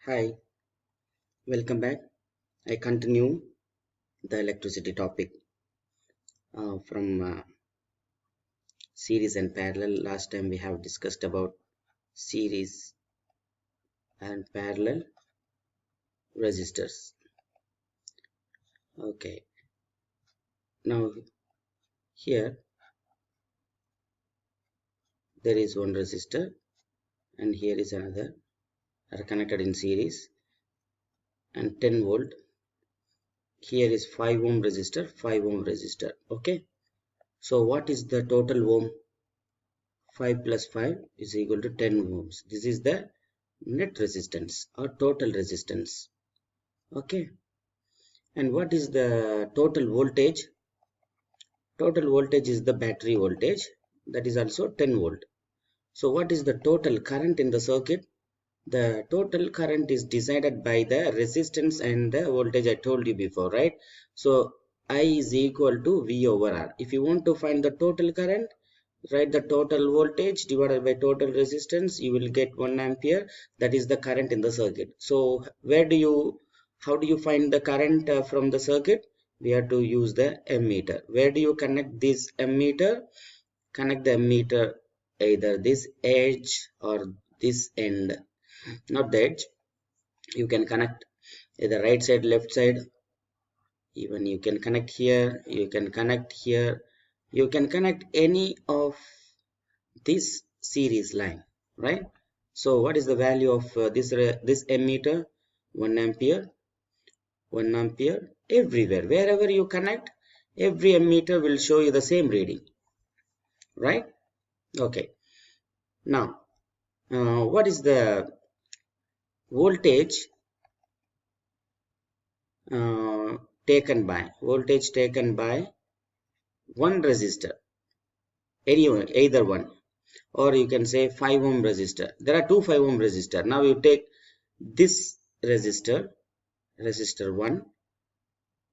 Hi, welcome back. I continue the electricity topic from series and parallel. Last time we have discussed about series and parallel resistors. Okay, now here there is one resistor and here is another are connected in series and 10 volt. Here is 5 ohm resistor, 5 ohm resistor. Okay, so what is the total ohm? 5 plus 5 is equal to 10 ohms. This is the net resistance or total resistance. Okay, and what is the total voltage? Total voltage is the battery voltage, that is also 10 volt. So what is the total current in the circuit? The total current is decided by the resistance and the voltage I told you before, right? So I is equal to V over R. If you want to find the total current, write the total voltage divided by total resistance. You will get 1 ampere. That is the current in the circuit. So how do you find the current from the circuit? We have to use the ammeter. Where do you connect this ammeter? Connect the ammeter either this edge or this end, not the edge. You can connect either right side, left side. Even you can connect here, you can connect here, you can connect any of this series line, right? So what is the value of this ammeter? 1 ampere, 1 ampere. Everywhere wherever you connect, every ammeter will show you the same reading, right? Okay, now what is the voltage taken by one resistor, either one, or you can say 5 ohm resistor. There are two 5 ohm resistor. Now you take this resistor, resistor 1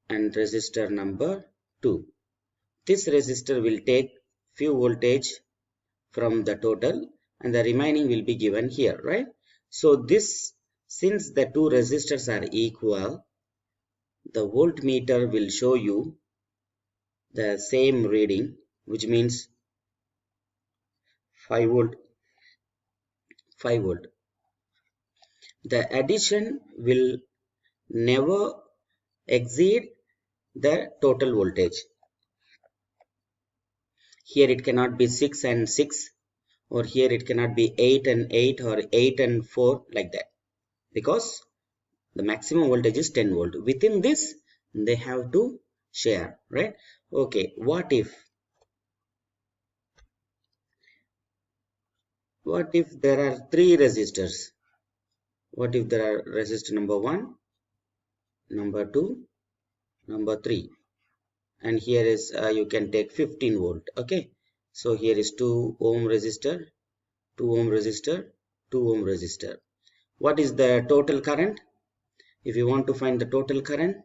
and resistor number 2. This resistor will take few voltage from the total and the remaining will be given here, right? So this, since the two resistors are equal, the voltmeter will show you the same reading, which means 5 volt, 5 volt. The addition will never exceed the total voltage. Here it cannot be 6 and 6, or here it cannot be 8 and 8 or 8 and 4, like that, because the maximum voltage is 10 volt. Within this they have to share, right? Okay, what if there are three resistors? What if there are resistor number 1, number 2, number 3, and here is you can take 15 volt. Okay, so here is 2 ohm resistor, 2 ohm resistor, 2 ohm resistor. What is the total current? If you want to find the total current,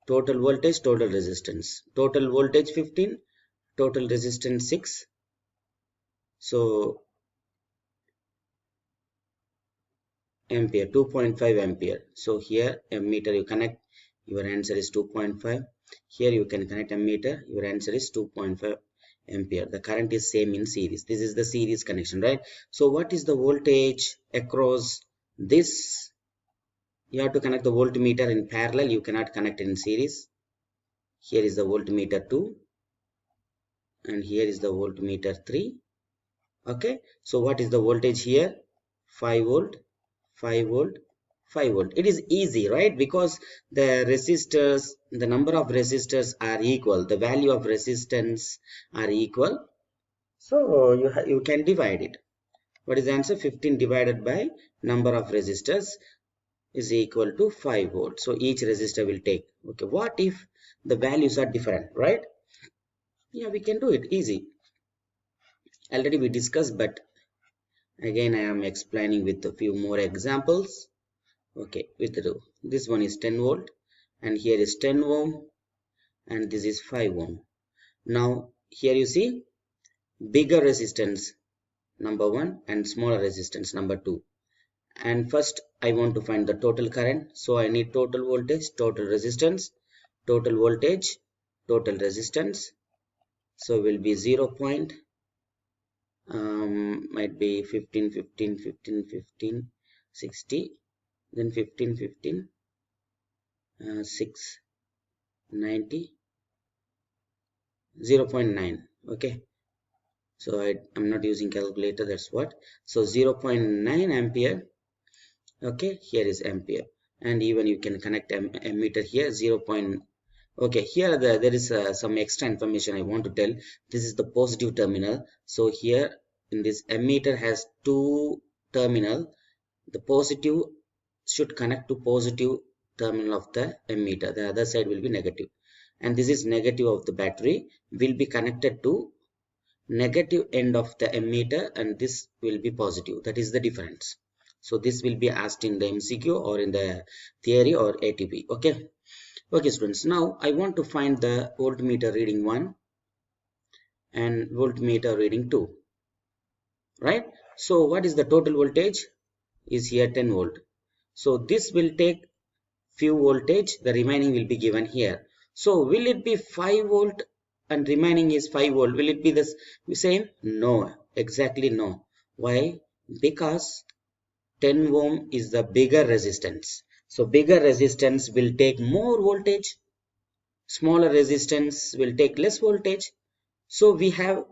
total voltage, total resistance. Total voltage 15, total resistance 6. So ampere, 2.5 ampere. So here ammeter you connect, your answer is 2.5. Here you can connect ammeter, your answer is 2.5 ampere. The current is same in series. This is the series connection, right? So what is the voltage across this? You have to connect the voltmeter in parallel. You cannot connect in series. Here is the voltmeter 2 and here is the voltmeter 3. Okay, so what is the voltage here? 5 volt, 5 volt, 5 volt. It is easy, right? Because the resistors, the number of resistors are equal, the value of resistance are equal, so you can divide it. What is the answer? 15 divided by number of resistors is equal to 5 volt. So each resistor will take. Okay, what if the values are different, right? Yeah, we can do it easy. Already we discussed, but again I am explaining with a few more examples. Okay, with this one is 10 volt and here is 10 ohm and this is 5 ohm. Now here you see bigger resistance number 1 and smaller resistance number 2, And first I want to find the total current, so I need total voltage, total resistance, total voltage, total resistance. So will be 0 point might be 15 15 15 15 60, then 15 15 6 90 0.9. okay, so I'm not using calculator, that's what. So 0.9 ampere. Okay, here is ampere, and even you can connect ammeter here 0. Okay, here there is some extra information I want to tell. This is the positive terminal. So here in this ammeter has two terminal. The positive should connect to positive terminal of the ammeter. The other side will be negative, and this is negative of the battery will be connected to negative end of the ammeter, and this will be positive. That is the difference. So this will be asked in the MCQ or in the theory or ATP. Okay. Okay, students. Now I want to find the voltmeter reading 1 and voltmeter reading 2. Right. So what is the total voltage? Is here 10 volt. So this will take few voltage. The remaining will be given here. So will it be 5 volt and remaining is 5 volt? Will it be the same? No. Exactly no. Why? Because 10 ohm is the bigger resistance. So bigger resistance will take more voltage. Smaller resistance will take less voltage. So we have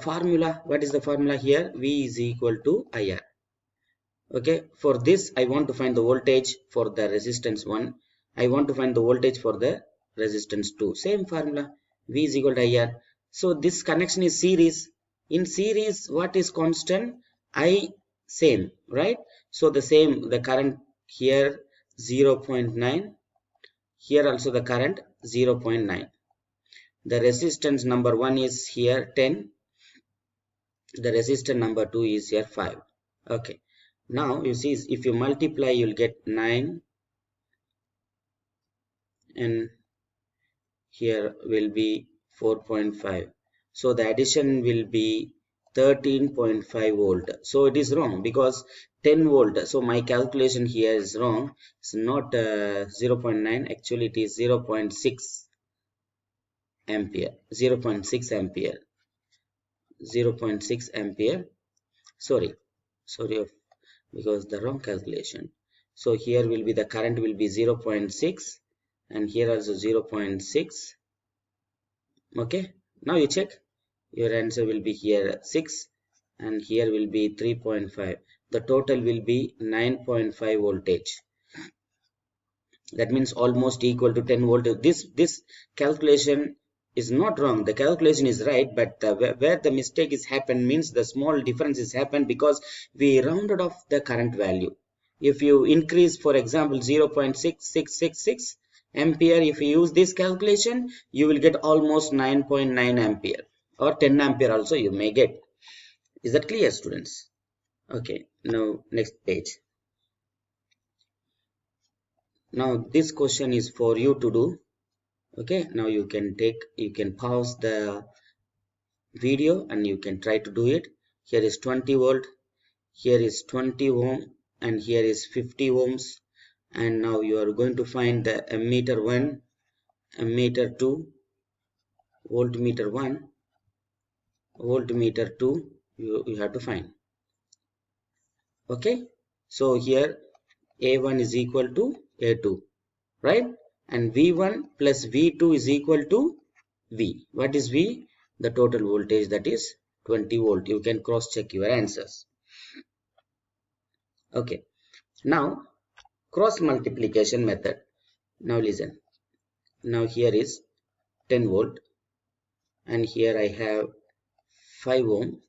formula. What is the formula here? V is equal to IR. Okay, for this I want to find the voltage for the resistance 1. I want to find the voltage for the resistance 2. Same formula, V is equal to IR. So this connection is series. In series, what is constant? I same, right? So the same, the current here 0.9. Here also the current 0.9. The resistance number 1 is here 10. The resistor number 2 is here 5. Okay. Now you see, if you multiply, you'll get 9, and here will be 4.5. So the addition will be 13.5 volt. So it is wrong because 10 volt. So my calculation here is wrong. It's not 0.9. Actually, it is 0.6 ampere. 0.6 ampere. 0.6 ampere. Sorry, because the wrong calculation. So here will be the current will be 0.6, and here also 0.6. okay, now you check, your answer will be here 6, and here will be 3.5. the total will be 9.5 voltage. That means almost equal to 10 volt. This calculation is not wrong, the calculation is right, but where the mistake is happened means the small difference is happened because we rounded off the current value. If you increase, for example, 0.6666 ampere, if you use this calculation, you will get almost 9.9 ampere or 10 ampere also you may get. Is that clear, students? Okay, now next page. Now this question is for you to do. Okay, now you can pause the video and you can try to do it. Here is 20 volt, here is 20 ohm, and here is 50 ohms. And now you are going to find the ammeter 1, ammeter 2, voltmeter 1, voltmeter 2, you have to find. Okay, so here A1 is equal to A2, right? And V1 plus V2 is equal to V. What is V? The total voltage, that is 20 volt. You can cross check your answers. Okay, now cross multiplication method. Now listen, now here is 10 volt, and here I have 5 ohm,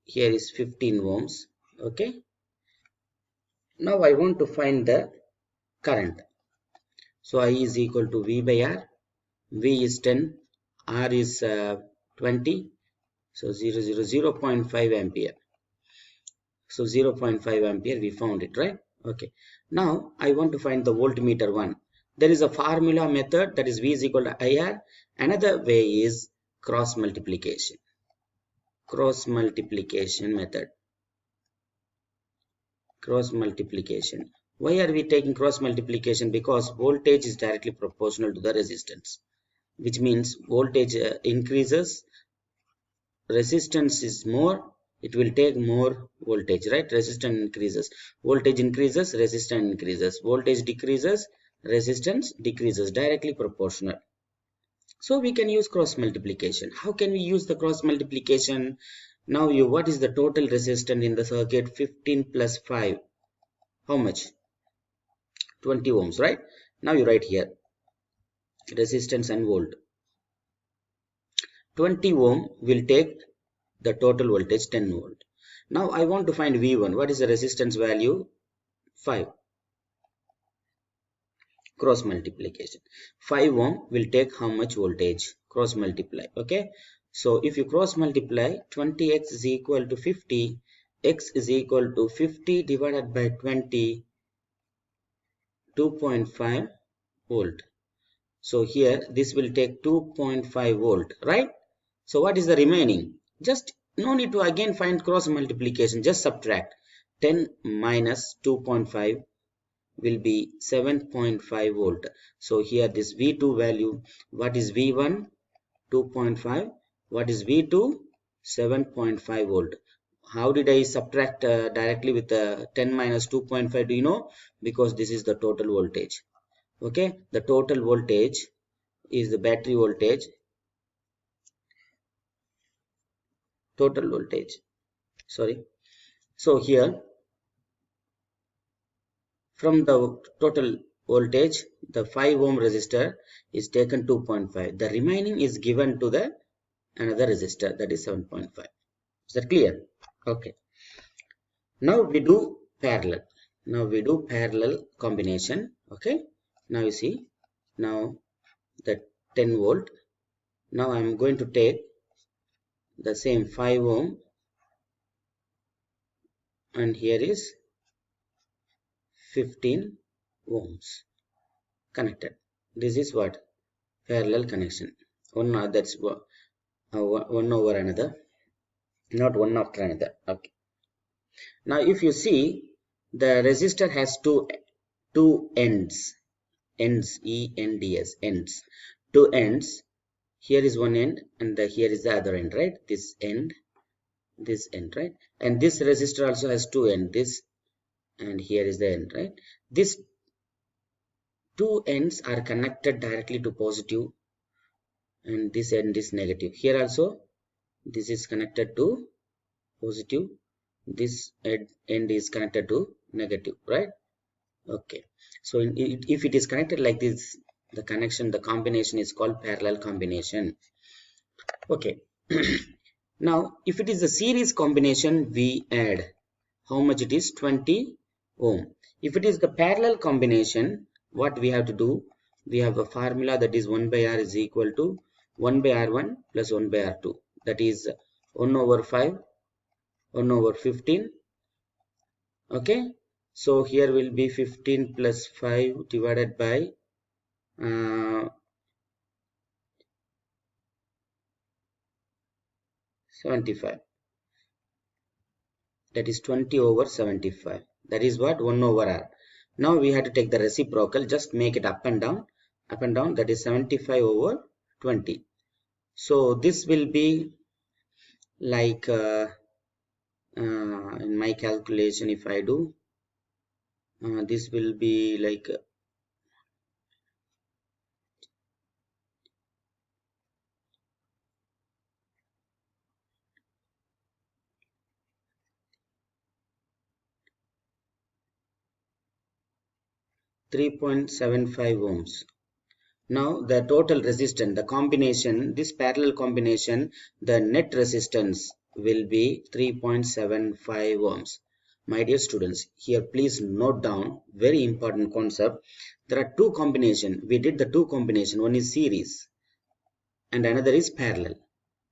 here is 15 ohms. Okay, now I want to find the current. So I is equal to V by R. V is 10, R is 20, so 0.5 ampere. So 0.5 ampere we found it, right? Okay, now I want to find the voltmeter 1. There is a formula method, that is V is equal to IR. Another way is cross multiplication. Cross multiplication method. cross multiplication. Why are we taking cross multiplication? Because voltage is directly proportional to the resistance, which means voltage increases, resistance is more, it will take more voltage, right? Resistance increases, voltage increases, resistance increases, voltage decreases, resistance decreases, directly proportional. So we can use cross multiplication. How can we use the cross multiplication? Now what is the total resistance in the circuit? 15 plus 5, how much? 20 ohms, right? Now you write here resistance and volt. 20 ohm will take the total voltage 10 volt. Now I want to find V1. What is the resistance value? 5. Cross multiplication. 5 ohm will take how much voltage? Cross multiply. Okay, so if you cross multiply, 20x is equal to 50, x is equal to 50 divided by 20, 2.5 volt. So here this will take 2.5 volt, right? So what is the remaining? Just no need to again find cross multiplication, just subtract. 10 minus 2.5 will be 7.5 volt. So here this V2 value, what is V1? 2.5. What is V2? 7.5 volt. How did I subtract directly with 10 minus 2.5? Do you know? Because this is the total voltage. Okay, the total voltage is the battery voltage, total voltage, sorry. So here from the total voltage, the 5 ohm resistor is taken 2.5, the remaining is given to the another resistor, that is 7.5. Is that clear? Okay, now we do parallel. Now we do parallel combination. Okay, now you see, now the 10 volt, now I am going to take the same 5 ohm and here is 15 ohms connected. This is what? Parallel connection. That's one over another, not one after another. Okay, now if you see, the resistor has two ends, ends, ends, two ends. Here is one end and here is the other end, right? This end, right? And this resistor also has two ends, this and here is the end, right? These two ends are connected directly to positive and this end is negative. Here also this is connected to positive, this end is connected to negative, right? Okay, so if it is connected like this, the connection, the combination is called parallel combination. Okay, now if it is a series combination, we add how much? It is 20 ohm. If it is the parallel combination, what we have to do? We have a formula, that is 1 by R is equal to 1 by R1 plus 1 by R2, that is 1 over 5, 1 over 15. Okay, so here will be 15 plus 5 divided by 75, that is 20 over 75, that is what? 1 over R. Now we have to take the reciprocal, just make it up and down, that is 75 over 20. So this will be like in my calculation, if I do this will be like 3.75 ohms. Now the total resistance, the combination, this parallel combination, the net resistance will be 3.75 ohms. My dear students, here please note down very important concept. There are two combinations. We did the two combination. One is series and another is parallel.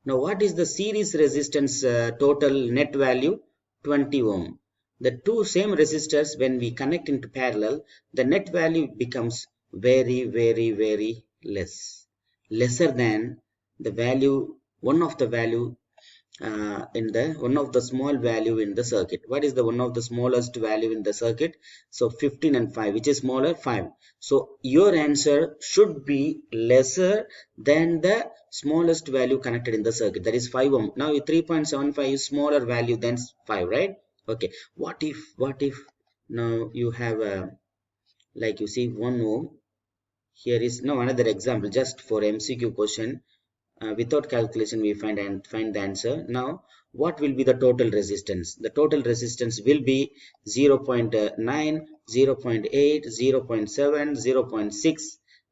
Now what is the series resistance total net value? 20 ohm. The two same resistors, when we connect into parallel, the net value becomes very less, lesser than the value, one of the value in the one of the small value in the circuit. What is the one of the smallest value in the circuit? So 15 and 5, which is smaller? 5. So your answer should be lesser than the smallest value connected in the circuit, that is 5 ohm. Now 3.75 is smaller value than 5, right? Okay, what if now you have a, like you see 1 ohm. Here is now another example just for MCQ question. Without calculation we find the answer. Now what will be the total resistance? The total resistance will be 0.9, 0.8, 0.7, 0.6.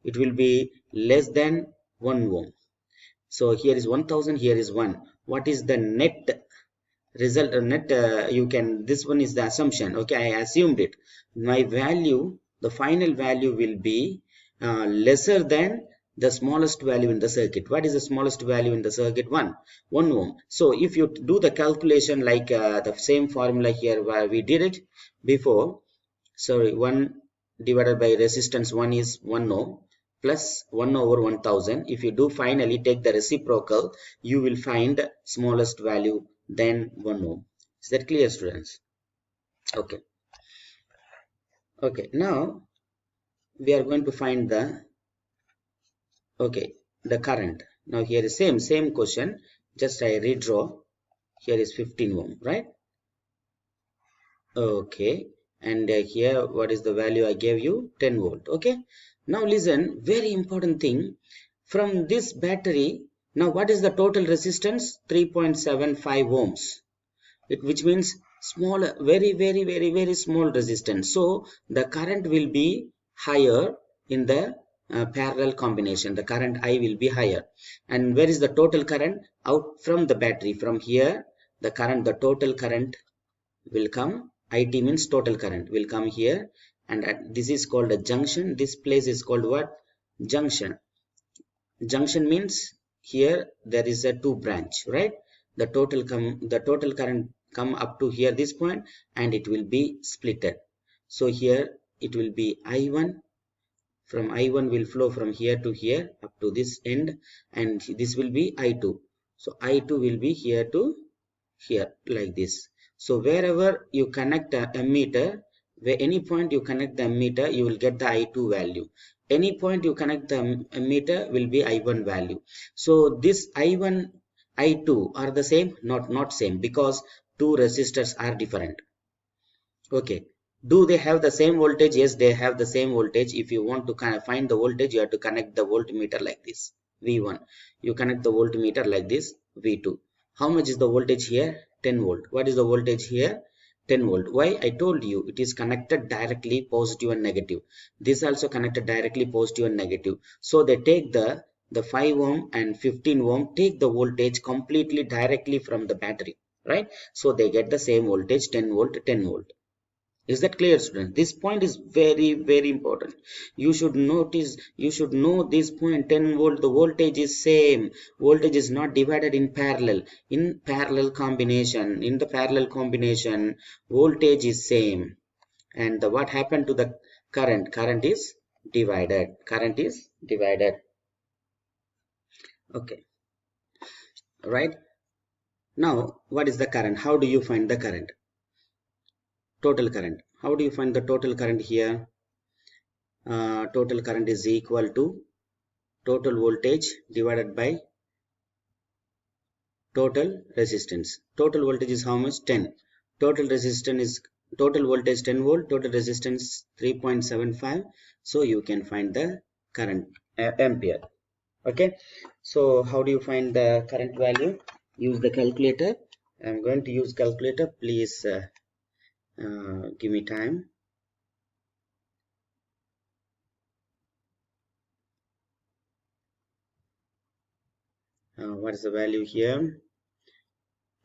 It will be less than 1 ohm. So here is 1000, here is 1. What is the net result? Net you can, this one is the assumption. Okay, I assumed it. My value, the final value will be lesser than the smallest value in the circuit. What is the smallest value in the circuit? 1 ohm. So if you do the calculation like the same formula here where we did it before, sorry, 1 divided by resistance 1 is 1 ohm plus 1 over 1000. If you do finally take the reciprocal, you will find smallest value than 1 ohm. Is that clear, students? Okay. Okay, now we are going to find the, okay, the current. Now here is same question, just I redraw. Here is 15 ohm, right? Okay, and here what is the value I gave you? 10 volt. Okay, now listen, very important thing. From this battery, now what is the total resistance? 3.75 ohms. Which means small, very small resistance. So the current will be higher in the parallel combination. The current I will be higher. And where is the total current? Out from the battery. From here, the current, the total current will come. IT means total current will come here, and this is called a junction. This place is called what? Junction. Junction means here there is a two branch, right? The total current come up to here, this point, and it will be splitted. So here it will be I1. From I1 will flow from here to here up to this end, and this will be I2. So I2 will be here to here, like this. So wherever you connect a ammeter, where any point you connect the ammeter, you will get the I2 value. Any point you connect the ammeter will be I1 value. So this I1, I2 are the same? Not same, because two resistors are different. Okay. Do they have the same voltage? Yes, they have the same voltage. If you want to kind of find the voltage, you have to connect the voltmeter like this. V1. You connect the voltmeter like this. V2. How much is the voltage here? 10 volt. What is the voltage here? 10 volt. Why? I told you it is connected directly positive and negative. This also connected directly positive and negative. So they take the 5 ohm and 15 ohm, take the voltage completely directly from the battery, right? So they get the same voltage, 10 volt, 10 volt. Is that clear, student? This point is very important. You should notice, you should know this point. 10 volt, the voltage is same. Voltage is not divided in parallel. In parallel combination, in the parallel combination, voltage is same. And what happened to the current? Current is divided. Current is divided. Okay. Right. Now, what is the current? How do you find the current? Total current. How do you find the total current here? Total current is equal to total voltage divided by total resistance. Total voltage is how much? 10. Total resistance is, total voltage 10 volt, total resistance 3.75. So you can find the current ampere. Okay, so how do you find the current value? Use the calculator. I'm going to use calculator. Please give me time. What is the value here?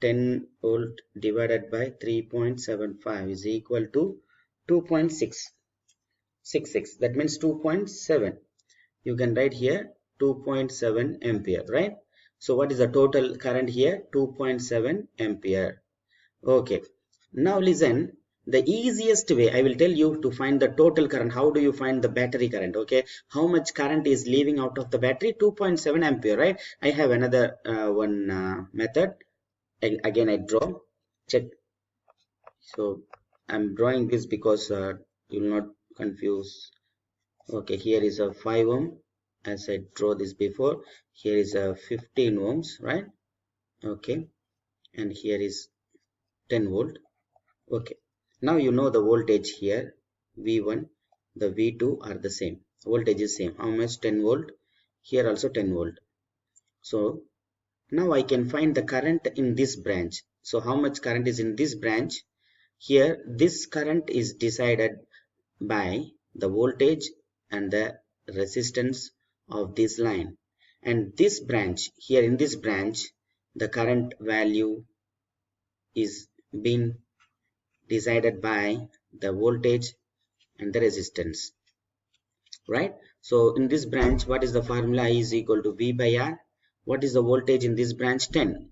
10 volt divided by 3.75 is equal to 2.666. That means 2.7. You can write here 2.7 ampere, right? So what is the total current here? 2.7 ampere. Okay. Now listen. The easiest way I will tell you to find the total current. How do you find the battery current? Okay, how much current is leaving out of the battery? 2.7 ampere, right? I have another one method. again I draw, check. So I'm drawing this because you will not confuse. Okay, here is a 5 ohm as I draw this before. Here is a 15 ohms, right? Okay, and here is 10 volt. Okay, now you know the voltage here, V1, the V2 are the same, voltage is same. How much? 10 volt. Here also 10 volt. So now I can find the current in this branch. So how much current is in this branch? Here this current is decided by the voltage and the resistance of this line. And this branch, here in this branch, the current value is being decided by the voltage and the resistance, right? So in this branch, what is the formula? I is equal to V by R. What is the voltage in this branch? 10.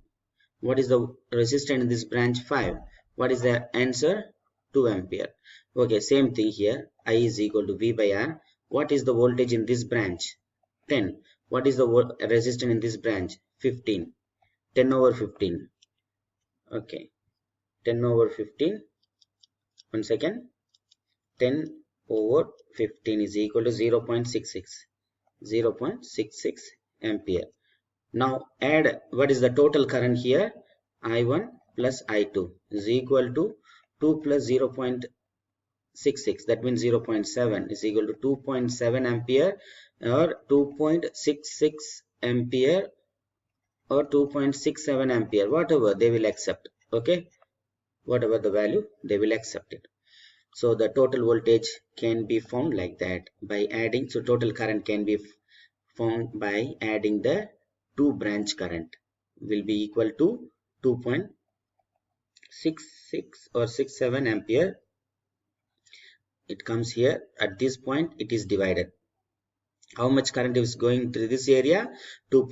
What is the resistance in this branch? 5. What is the answer? 2 ampere. Okay, same thing here. I is equal to V by R. What is the voltage in this branch? 10. What is the resistance in this branch? 15. 10 over 15. Okay, 10 over 15. One second. 10 over 15 is equal to 0.66. 0.66 ampere. Now add what is the total current here. I1 plus I2 is equal to 2 plus 0.66, that means 0.7 is equal to 2.7 ampere or 2.66 ampere or 2.67 ampere, whatever they will accept. Okay, whatever the value they will accept it. So the total voltage can be found like that by adding. So total current can be found by adding the two branch current will be equal to 2.66 or 67 ampere. It comes here at this point, it is divided. How much current is going through this area? 2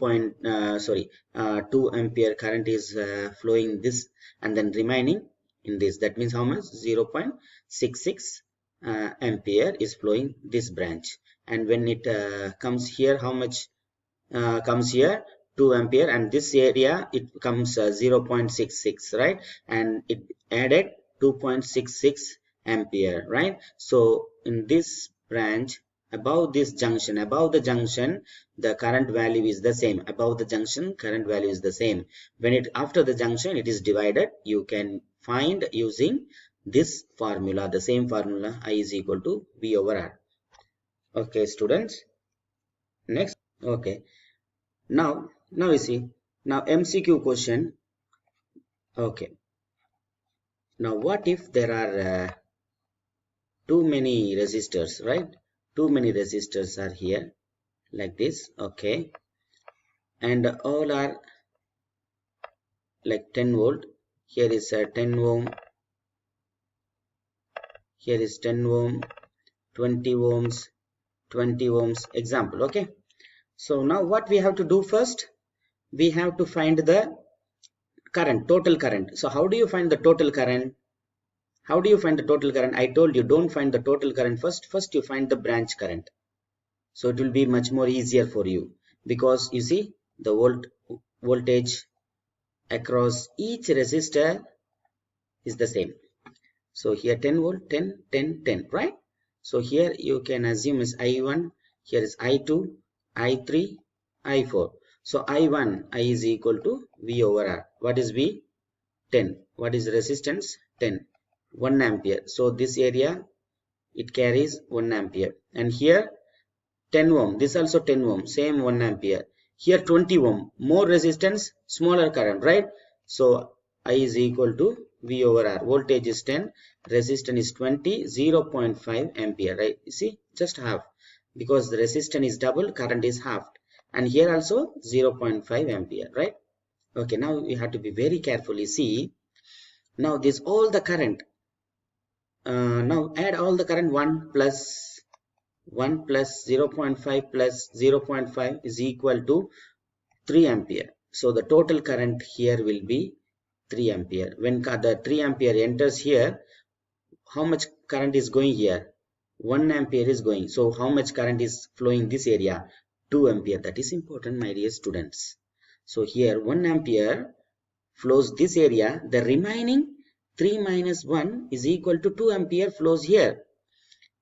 ampere current is flowing this, and then remaining in this, that means how much? 0.66 ampere is flowing this branch. And when it comes here, how much comes here? 2 ampere, and this area it comes 0.66, right? And it added 2.66 ampere, right? So in this branch, above this junction, above the junction, the current value is the same. Above the junction, current value is the same. When it after the junction, it is divided. You can find using this formula, the same formula. I is equal to V over R. Okay, students. Next. Okay. Now you see. Now MCQ question. Okay. Now what if there are too many resistors, right? Too many resistors are here like this. Okay, and all are like 10 volt. Here is a 10 ohm, here is 10 ohm, 20 ohms, 20 ohms example. Okay, so now what we have to do first? We have to find the current, total current. So how do you find the total current? How do you find the total current? I told you, don't find the total current first you find the branch current. So it will be much more easier for you, because you see the voltage across each resistor is the same. So here 10 volt, 10, 10, 10, right? So here you can assume is I1, here is I2, I3, I4. So I1, I is equal to V over R. What is V? 10. What is resistance? 10. 1 ampere. So this area, it carries 1 ampere. And here 10 ohm, this also 10 ohm, same 1 ampere. Here 20 ohm, more resistance, smaller current, right? So I is equal to V over R. Voltage is 10, resistance is 20, 0.5 ampere, right? You see, just half, because the resistance is double, current is half. And here also 0.5 ampere, right? Okay, now you have to be very carefully see. Now this all the current, now add all the current. 1 plus 0.5 plus 0.5 is equal to 3 ampere. So the total current here will be 3 ampere. When the 3 ampere enters here, how much current is going here? 1 ampere is going. So how much current is flowing this area? 2 ampere. That is important, my dear students. So here 1 ampere flows this area, the remaining 3 minus 1 is equal to 2 ampere flows here.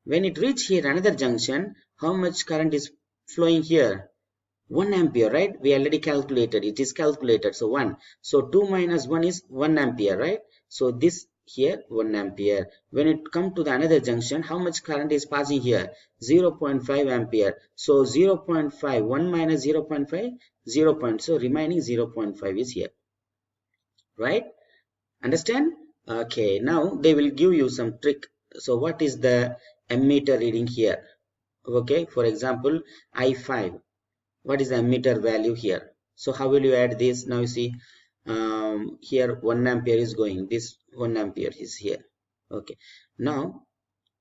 When it reach here another junction, how much current is flowing here? 1 ampere, right? We already calculated, it is calculated. So 1. So 2 minus 1 is 1 ampere, right? So this here 1 ampere. When it come to the another junction, how much current is passing here? 0.5 ampere. So 0.5, 1 minus 0.5, 0. So remaining 0.5 is here, right? Understand? Okay, now they will give you some trick. So what is the ammeter reading here? Okay, for example, I5. What is the ammeter value here? So how will you add this? Now you see, here 1 ampere is going, this 1 ampere is here. Okay, now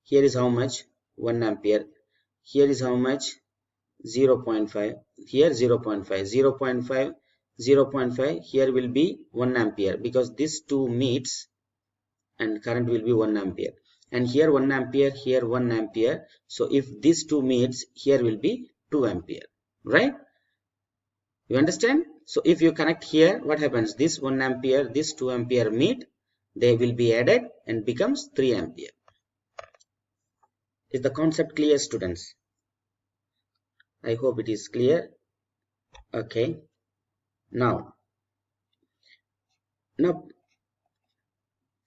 here is how much? 1 ampere. Here is how much? 0.5. Here 0.5, 0.5, 0.5. Here will be 1 ampere because this two meets and current will be 1 ampere. And here 1 ampere, here 1 ampere. So if these two meets, here will be 2 ampere, right? You understand? So if you connect here, what happens? This 1 ampere, this 2 ampere meet, they will be added and becomes 3 ampere. Is the concept clear, students? I hope it is clear. Okay. Now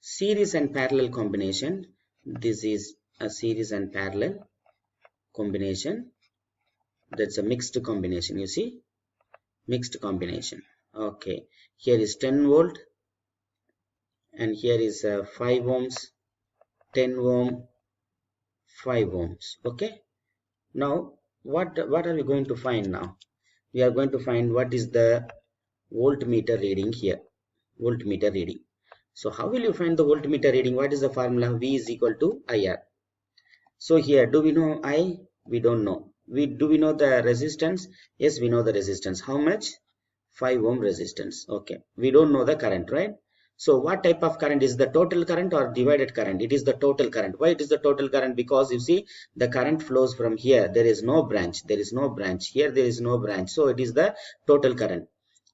series and parallel combination. This is a series and parallel combination. That's a mixed combination, you see, mixed combination. Okay, here is 10 volt and here is 5 ohms, 10 ohm, 5 ohms. Okay, now what are we going to find now? We are going to find what is the voltmeter reading here. Voltmeter reading. So how will you find the voltmeter reading? What is the formula? V is equal to IR. So here, do we know I? We don't know. Do we know the resistance? Yes, we know the resistance. How much? 5 ohm resistance. Okay. We don't know the current, right? So what type of current is the total current or divided current? It is the total current. Why it is the total current? Because you see the current flows from here. There is no branch. There is no branch. Here there is no branch. So it is the total current.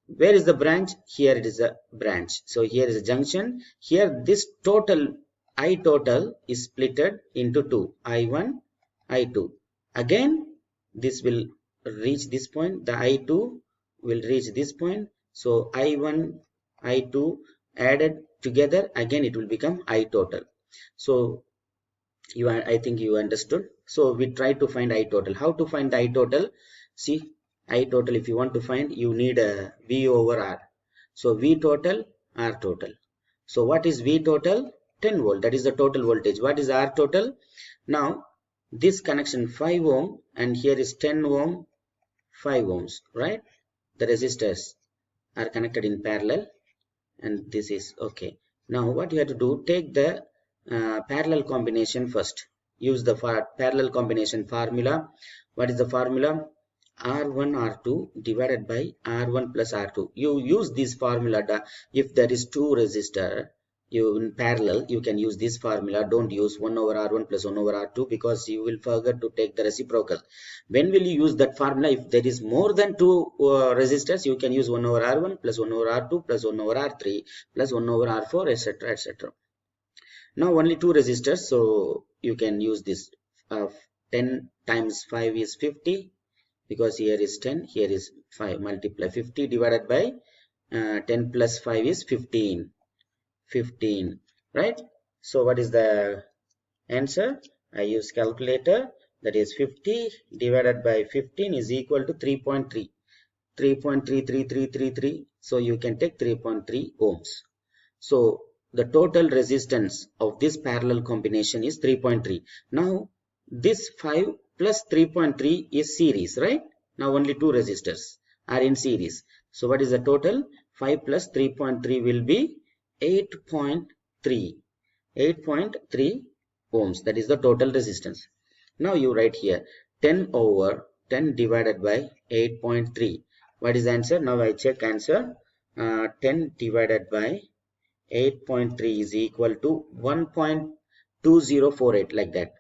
Where is the branch? Here it is a branch. So here is a junction. Here this total I total is splitted into two. I1, I2. Again this will reach this point. The I2 will reach this point. So I1, I2 added together, again it will become I total. So I think you understood. So we try to find I total. How to find the I total? See, I total, if you want to find, you need a V over R. So V total, R total. So what is V total? 10 volt. That is the total voltage. What is R total? Now this connection 5 ohm and here is 10 ohm, 5 ohms, right? The resistors are connected in parallel and this is okay. Now what you have to do, take the parallel combination first. Use the parallel combination formula. What is the formula? R1 R2 divided by R1 plus R2. You use this formula. If there is two resistor in parallel, you can use this formula. Don't use 1 over R1 plus 1 over R2 because you will forget to take the reciprocal. When will you use that formula? If there is more than two resistors, you can use 1 over R1 plus 1 over R2 plus 1 over R3 plus 1 over R4, etc., etc. Now only two resistors, so you can use this. 10 times 5 is 50. Because here is 10, here is 5, multiply 50 divided by 10 plus 5 is 15, right? So what is the answer? I use calculator, that is 50 divided by 15 is equal to 3.3, 3.33333. So you can take 3.3 ohms. So the total resistance of this parallel combination is 3.3. Now this 5 plus 3.3 is series, right? Now only two resistors are in series. So what is the total? 5 plus 3.3 will be 8.3. 8.3 ohms. That is the total resistance. Now you write here 10 over 10 divided by 8.3. What is the answer? Now I check answer. 10 divided by 8.3 is equal to 1.2048, like that.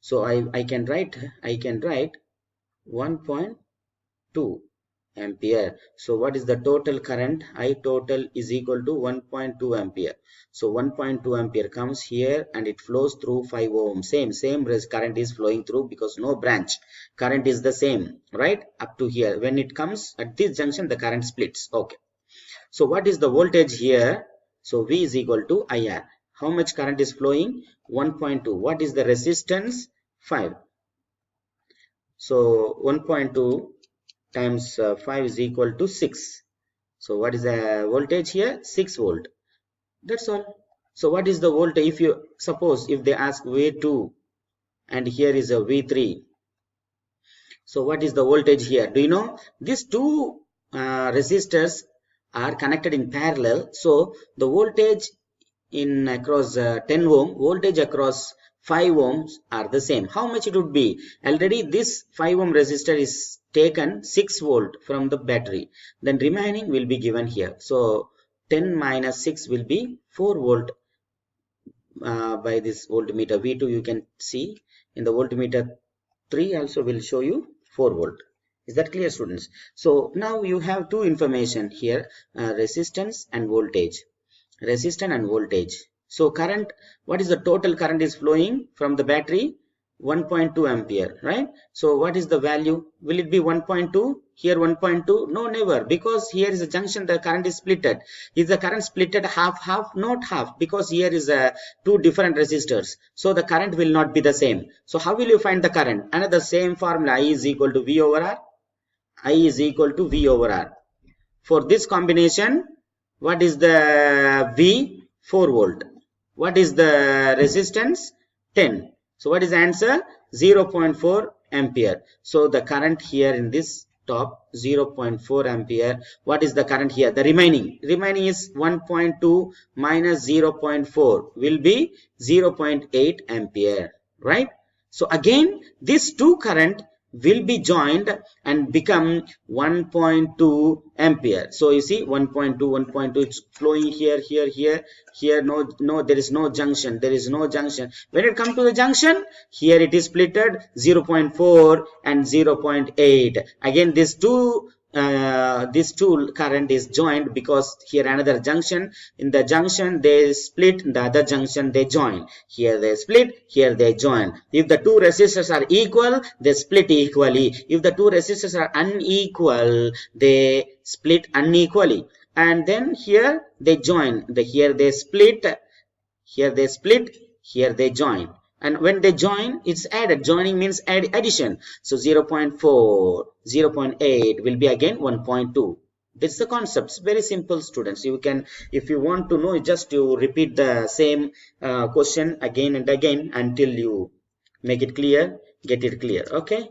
So I can write 1.2 ampere. So what is the total current? I total is equal to 1.2 ampere. So 1.2 ampere comes here and it flows through 5 ohm. Same current is flowing through because no branch. Current is the same, right? Up to here. When it comes at this junction, the current splits. Okay. So what is the voltage here? So V is equal to IR. How much current is flowing? 1.2. What is the resistance? 5. So 1.2 times 5 is equal to 6. So what is the voltage here? 6 volt. That's all. So what is the voltage? If you suppose if they ask V2 and here is a V3. So what is the voltage here? Do you know? These two resistors are connected in parallel. So the voltage in across 10 ohm, voltage across 5 ohms are the same. How much it would be? Already this 5 ohm resistor is taken 6 volt from the battery. Then remaining will be given here. So 10 minus 6 will be 4 volt by this voltmeter. V2 you can see in the voltmeter 3 also will show you 4 volt. Is that clear, students? So now you have two information here, resistance and voltage. Resistance and voltage. So current, what is the total current is flowing from the battery? 1.2 ampere, right? So what is the value? Will it be 1.2? Here 1.2? No, never, because here is a junction, the current is splitted. Is the current splitted half? Not half, because here is two different resistors. So the current will not be the same. So how will you find the current? Another same formula, I is equal to V over R. I is equal to V over R. For this combination, what is the V? 4 volt. What is the resistance? 10. So what is the answer? 0.4 ampere. So the current here in this top 0.4 ampere. What is the current here? The remaining is 1.2 minus 0.4 will be 0.8 ampere, right? So again this two current will be joined and become 1.2 ampere. So you see 1.2 it's flowing here. No, there is no junction. When it comes to the junction, here it is splitted 0.4 and 0.8. Again this two current is joined because here another junction. In the junction they split, in the other junction they join. Here they split, here they join. If the two resistors are equal, they split equally. If the two resistors are unequal, they split unequally. And then here they join. Here they split, here they join. And when they join, it's added. Joining means addition. So 0.4, 0.8 will be again 1.2. This is the concept. It's very simple, students. You can, if you want to know, just you repeat the same question again and again until you make it clear, get it clear. Okay.